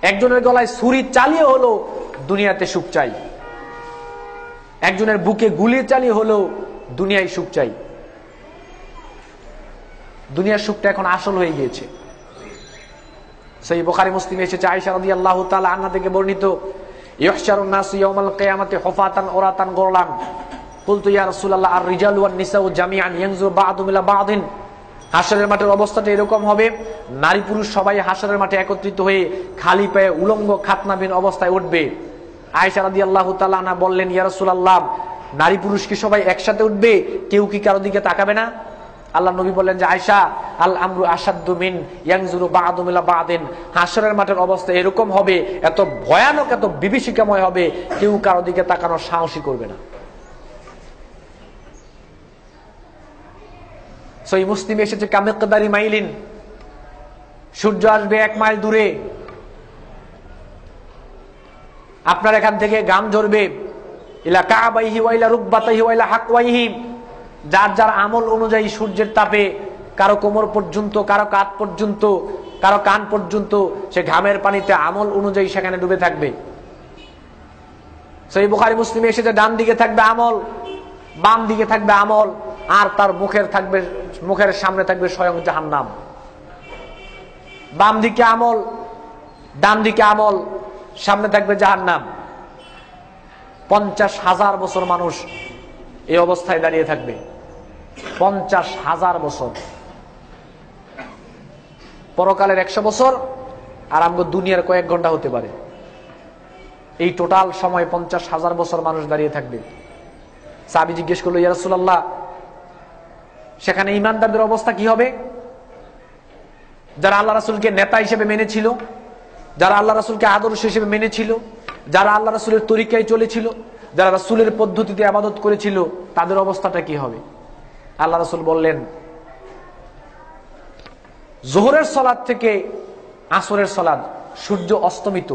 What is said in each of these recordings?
একজনের গলায় ছুরি চালিয়ে হলো দুনিয়াতে সুখ চাই, একজনের বুকে গুলি চালিয়ে হলো দুনিয়ায় সুখ চাই। দুনিয়ার সুখটা এখন আসল হয়ে গিয়েছে। সহিহ বুখারী মুসলিমে এসেছে, আয়েশা রাদিয়াল্লাহু তাআলা আনহা থেকে বর্ণিত, ইহশারুন নাসু ইয়াউমাল কিয়ামাতি হুফাতান উরাতান গুরলান কুলতু ইয়া রাসূলুল্লাহ আর রিজালু ওয়ান নিসাউ জামিআন ইয়ানজুরু বা'দুহুম ইলা বা'দিন। হাসরের মাঠের অবস্থাটা এরকম হবে, নারী পুরুষ সবাই হাসরের মাঠে একত্রিত হয়ে খালি পায়ে উলঙ্গ খাতনাবিহীন অবস্থায় উঠবে। আয়েশা রাদিয়াল্লাহু তাআলা আনহা বললেন, ইয়া রাসূলুল্লাহ, নারী পুরুষ কি সবাই একসাথে উঠবে? কেউ কি কারো দিকে তাকাবে না? আল্লাহ নবী বললেন যে, আয়েশা, আল আমরু আশাদ্দু মিন ইয়ানজুরু বা'দুহুম ইলা বা'দিন। হাসরের মাঠের অবস্থা এরকম হবে, এত ভয়ানক, এত বিভীষিকাময় হবে, কেউ কারো দিকে তাকানোর সাহসই করবে না। সহিহ মুসলিমে এসেছে, কামিকদারি মাইলিন, সূর্য আসবে 1 মাইল দূরে, আপনার এখান থেকে ঘাম ঝরবে, ইলা কাবাইহি ওয়া ইলা রুকবাতাইহি ওয়া ইলা হাকওয়াইহি। যার যার আমল অনুযায়ী সূর্যের তাপে কারো কোমর পর্যন্ত, কারো কাঁধ পর্যন্ত, কারো কান পর্যন্ত সে ঘামের পানিতে আমল অনুযায়ী সেখানে ডুবে থাকবে। সহিহ বুখারী মুসলিমে এসেছে, ডান দিকে থাকবে আমল, বাম দিকে থাকবে আমল, আর তার মুখের সামনে থাকবে স্বয়ং জাহান্নাম। বাম দিকে আমল, ডান দিকে আমল, সামনে থাকবে জাহান্নাম। 50,000 বছর মানুষ এই অবস্থায় দাঁড়িয়ে থাকবে। 50,000 বছর। পরকালের 100 বছর আর আমগো দুনিয়ার কয়েক ঘন্টা হতে পারে। এই টোটাল সময় 50,000 বছর মানুষ দাঁড়িয়ে থাকবে। সাহাবী জিজ্ঞেস করলো, ইয়া রাসূলুল্লাহ, সেখানে ঈমানদারদের অবস্থা কি হবে? যারা আল্লাহ রাসূলকে নেতা হিসেবে মেনেছিল, যারা আল্লাহ রাসূলকে আদর্শ হিসেবে মেনেছিল, যারা আল্লাহ রাসূলের তরিকায় চলেছিল, যারা রাসূলের পদ্ধতিতে ইবাদত করেছিল, তাদের অবস্থাটা কি হবে? আল্লাহ রাসূল বললেন, যোহরের সালাত থেকে আসরের সালাত, সূর্য অস্তমিত,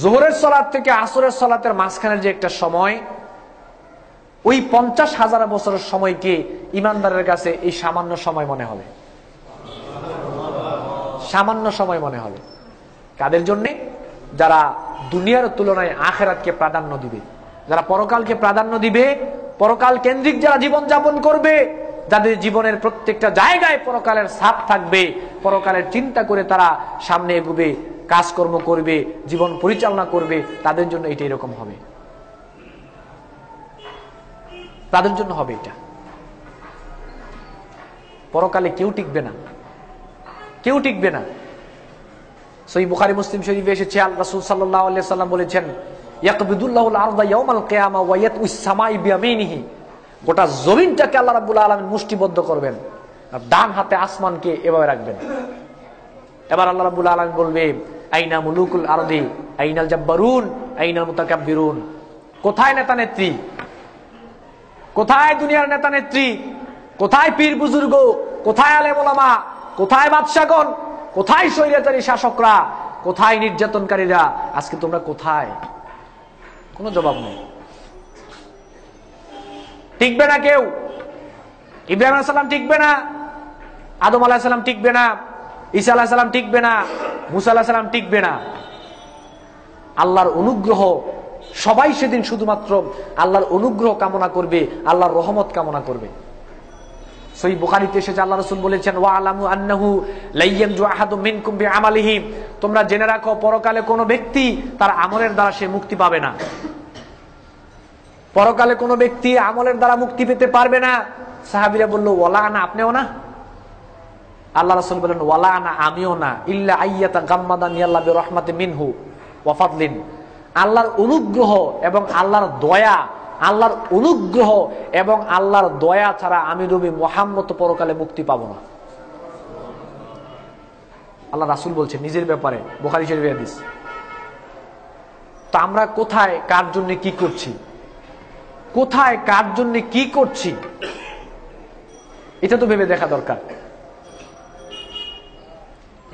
যোহরের সালাত থেকে আসরের সালাতের মাঝখানের যে একটা সময়, ওই 50,000 বছরের সময়কে ঈমানদারের কাছে এই সামান্য সময় মনে হবে। সামান্য সময় মনে হবে। কাদের জন্য? যারা দুনিয়ার তুলনায় আখিরাতকে প্রাধান্য দিবে, যারা পরকালকে প্রাধান্য দিবে, পরকাল কেন্দ্রিক যারা জীবন যাপন করবে, যাদের জীবনের প্রত্যেকটা জায়গায় পরকালের ছাপ থাকবে, পরকালের চিন্তা করে তারা সামনে এগোবে, কাজকর্ম করবে, জীবন পরিচালনা করবে, তাদের জন্য এটা এরকম হবে। তাদের জন্য হবে এটা। পরকালে কেউ টিকবে না, কেউ টিকবে না। সহিহ বুখারী মুসলিম শরীফে এসেছে, রাসূল সাল্লাল্লাহু আলাইহি ওয়াসাল্লাম বলেছেন, ইয়াকবিদুল্লাহুল আরদা ইয়াওমাল কিয়ামা ওয়া ইয়াতুস সামাই বিয়ামিনিহি। গোটা জমিনটাকে আল্লাহ রাব্বুল আলামিন মুষ্টিবদ্ধ করবেন আর ডান হাতে আসমানকে এভাবে রাখবেন। এবার আল্লাহ রাব্বুল আলামিন বলবে, আইনা মুলুকুল আরদি আইনাল জাব্বারুন আইনাল মুতাকাব্বিরুন। কোথায় নেতা নেত্রী? কোথায় দুনিয়ার নেতা নেত্রী? কোথায় পীর বুজুর্গ? কোথায় আলেম ওলামা? কোথায় বাদশাগণ? কোথায় স্বৈরাচারী শাসকরা? কোথায় নির্যাতনকারীরা? আজকে তোমরা কোথায়? কোনো জবাব নেই। টিকবে না কেউ। ইব্রাহিম আলাইহিস সালাম টিকবে না, আদম আলাইহিস সালাম টিকবে না, ঈসা আলাইহিস সালাম টিকবে না, মুসা আলাইহিস সালাম টিকবে না। আল্লাহর অনুগ্রহ, সবাই সেদিন শুধুমাত্র আল্লাহর অনুগ্রহ কামনা করবে, আল্লাহর রহমত কামনা করবে। সহিহ বুখারীতে এসেছে, আল্লাহ রাসূল বলেছেন, ওয়া আলামু আন্নাহু লাইয়ানজু আহাদুম মিনকুম বিআমালিহি। তোমরা জেনে রাখো, পরকালে কোনো ব্যক্তি তার আমলের দ্বারা সে মুক্তি পাবে না। পরকালে কোনো ব্যক্তি আমলের দ্বারা মুক্তি পেতে পারবে না। সাহাবীরা বলল, ওয়ালা আনা, আপনিও না? আল্লাহ রাসূল বলেন, ওয়ালা আনা, আমিও না, ইল্লা আইয়াতা গাম্মাদানি আল্লাহ বিরহমাতি মিনহু ওয়া ফাদলিন। আল্লাহর অনুগ্রহ এবং আল্লাহর দয়া, আল্লাহর অনুগ্রহ এবং আল্লাহর দয়া ছাড়া আমি নবী মুহাম্মদ পরকালে মুক্তি পাবো না। আল্লাহ রাসূল বলছেন নিজের ব্যাপারে, বুখারী শরীফের হাদিস। তো আমরা কোথায়, কার জন্য কি করছি? কোথায়, কার জন্য কি করছি? এটা তো ভেবে দেখা দরকার।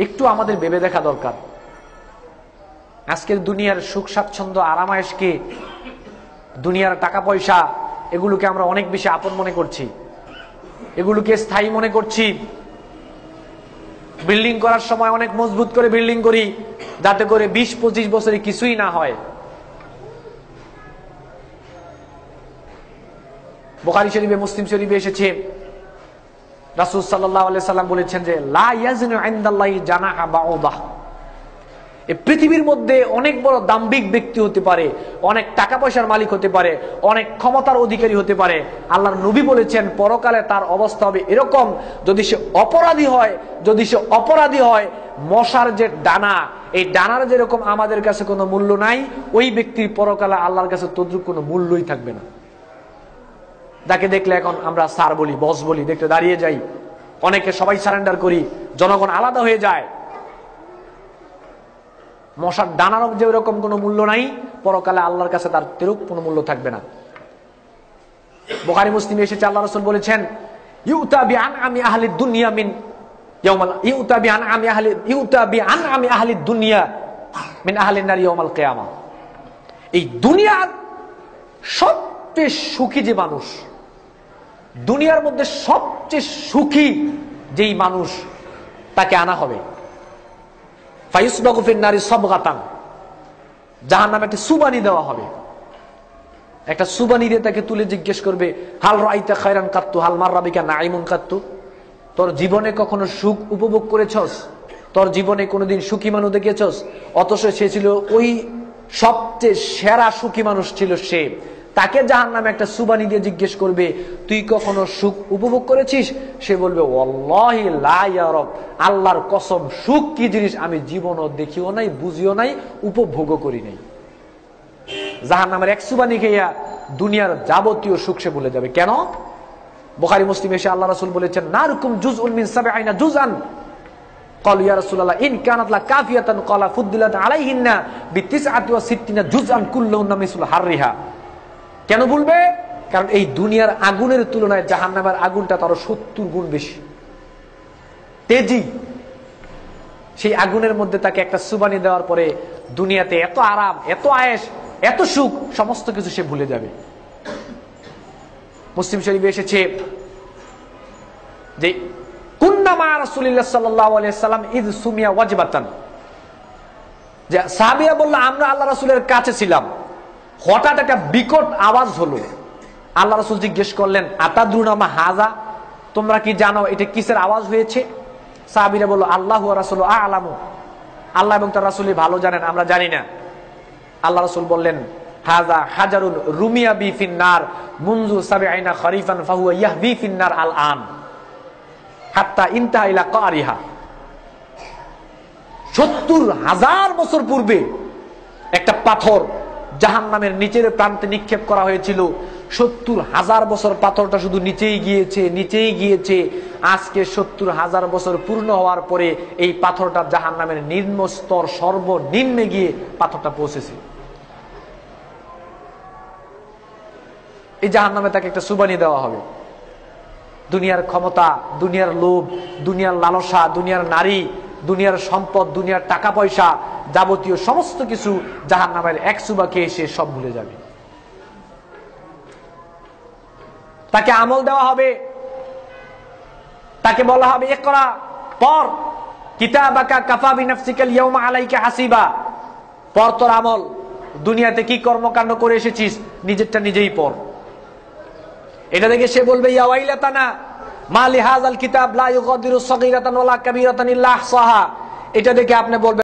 একটু আমাদের ভেবে দেখা দরকার। আজকের দুনিয়ার সুখ স্বাচ্ছন্দ্য আরামায়েশকে, দুনিয়ার টাকা পয়সা, এগুলোকে আমরা অনেক বেশি আপন মনে করছি, এগুলোকে স্থায়ী মনে করছি। বিল্ডিং করার সময় অনেক মজবুত করে বিল্ডিং করি, যাতে করে 20-25 বছরে কিছুই না হয়। বুখারী শরীফে, মুসলিম শরীফে এসেছে, রাসূল সাল্লাল্লাহু আলাইহি সাল্লাম বলেছেন যে লা ইয়াজনু ইনদাল্লাহি জানাহা বাউদাহ। এই পৃথিবীর মধ্যে অনেক বড় দাম্ভিক ব্যক্তি হতে পারে, অনেক টাকা পয়সার মালিক হতে পারে, অনেক ক্ষমতার অধিকারী হতে পারে, আল্লাহর নবী বলেছেন পরকালে তার অবস্থা হবে এরকম, যদি সে অপরাধী হয়, মশার যে ডানা, এই ডানার যেরকম আমাদের কাছে কোনো মূল্য নাই, ওই ব্যক্তির পরকালে আল্লাহর কাছে তদ্রুপ কোনো মূল্যই থাকবে না। যাকে দেখলে এখন আমরা স্যার বলি, বস বলি, দেখতে দাঁড়িয়ে যাই, অনেকে সবাই সারেন্ডার করি, জনগণ আলাদা হয়ে যায়। মশার ডানার যে ওরকম কোনো মূল্য নাই, পরকালে আল্লাহর কাছে তার তেরূপ কোনো মূল্য থাকবে না। বুখারী মুসলিমে এসেছে, আল্লাহ রাসূল বলেছেন ইউতা বিআনআমি আহলি দুনিয়া মিন ইয়াউমাল ইউতা বিআনআমি আহলি দুনিয়া মিন আহলিন নার ইয়াউমাল কিয়ামা। এই দুনিয়ার সবচেয়ে সুখী যে মানুষ, দুনিয়ার মধ্যে সবচেয়ে সুখী যেই মানুষ, তাকে আনা হবে ফায়ুসবাগু ফিন নারি সাবগাতান, জাহান্নামে একটা সুবানি দেওয়া হবে। একটা সুবানি দিয়ে তাকে তুলে জিজ্ঞেস করবে হাল রাআইতা খায়রান কাত্তু হাল মাররা বিকা নাঈমুন কাত্তু, তোর জীবনে কখনো সুখ উপভোগ করেছস? তোর জীবনে কোনোদিন সুখী মানুষ দেখেছস? অথচ সে ছিল ওই সবচেয়ে সেরা সুখী মানুষ ছিল সে। তাকে জাহান্নামে একটা সুবানি দিয়ে জিজ্ঞেস করবে তুই কখনো সুখ উপভোগ করেছিস? সে বলবে ওয়াল্লাহি লা ইয়া রব, আল্লাহর কসম, সুখ কি জিনিস আমি জীবনও দেখিও নাই, বুঝিও নাই, উপভোগও করি নাই। জাহান্নামের এক সুবানি খেয়া দুনিয়ার যাবতীয় সুখ সে ভুলে যাবে। কেন? বুখারী মুসলিম এসে আল্লাহ রাসূল বলেছেন নারকুম জুজউন মিন 70 জুজআন, ক্বালু ইয়া রাসূলুল্লাহ ইন কানাত লা কাফিয়াতান, ক্বালা ফুদ্দিলাত আলাইহিন্না বি69 জুজআন কুল্লুহুন্না মিসলু হাররিহা। কেন বলবে? কারণ এই দুনিয়ার আগুনের তুলনায় জাহান্নামের আগুনটা তার 70 গুণ বেশি তেজি। সেই আগুনের মধ্যে তাকে একটা সুবানি দেওয়ার পরে দুনিয়াতে এত আরাম, এত আয়েশ, এত সুখ, সমস্ত কিছু সে ভুলে যাবে। মুসলিম শরীফে এসেছে যে কুন্না মা রাসূলিল্লাহ সাল্লাল্লাহু আলাইহি সাল্লাম ইয সুমিয়া ওয়াজবাতান, যে সাহাবীরা বলল আমরা আল্লাহ রাসূলের কাছে ছিলাম, হঠাৎ একটা বিকট আওয়াজ হলো। আল্লাহ রাসূল জিজ্ঞেস করলেন আতাদরুনা মা হাযা, তোমরা কি জানো এটা কিসের আওয়াজ হয়েছে? সাহাবীরা বলল আল্লাহু ওয়া রাসূলু আ'লামু, আল্লাহ এবং তার রাসূলই ভালো জানেন, আমরা জানি না। আল্লাহ রাসূল বললেন হাযা হাজারুন রুমিয়া বি ফিন্নার মুনযু 70 খরিফান ফাহুয়া ইয়াহবি ফিন্নার আল আন হাত্তা ইনতাহা ইলা কারিহা। 70,000 বছর পূর্বে একটা পাথর জাহান্নামের নিচের প্রান্তে নিক্ষেপ করা হয়েছিল। 70,000 বছর পাথরটা শুধু নিচেই গিয়েছে। আজকে 70,000 বছর পূর্ণ হওয়ার পরে এই পাথরটা জাহান্নামের নিম্ন স্তর, সর্বনিম্নে গিয়ে পাথরটা পৌঁছেছে। এই জাহান্নামে তাকে একটা সুবানি দেওয়া হবে। দুনিয়ার ক্ষমতা, দুনিয়ার লোভ, দুনিয়ার লালসা, দুনিয়ার নারী, দুনিয়ার সম্পদ, দুনিয়ার টাকা পয়সা, যাবতীয় সমস্ত কিছু জাহান্নামের এক সুবা খেয়ে সে সব ভুলে যাবে। তাকে আমল দেওয়া হবে, তাকে বলা হবে ইকরা, পড়, কিতাবাকা কাফা বিনাফসিকাল ইয়াউমা আলাইকা হাসিবা, পড় তোর আমল, দুনিয়াতে কি কর্মকাণ্ড করে এসেছিস নিজেরটা নিজেই পড়। এটা দেখে সে বলবে ইয়া ওয়াইলাতানা মা লিহাযাল কিতাব লা ইউগাদিরু সগীরাতান ওয়ালা কাবীরাতান ইল্লা আহসাহা, এটা দেখে আপনি বলবেন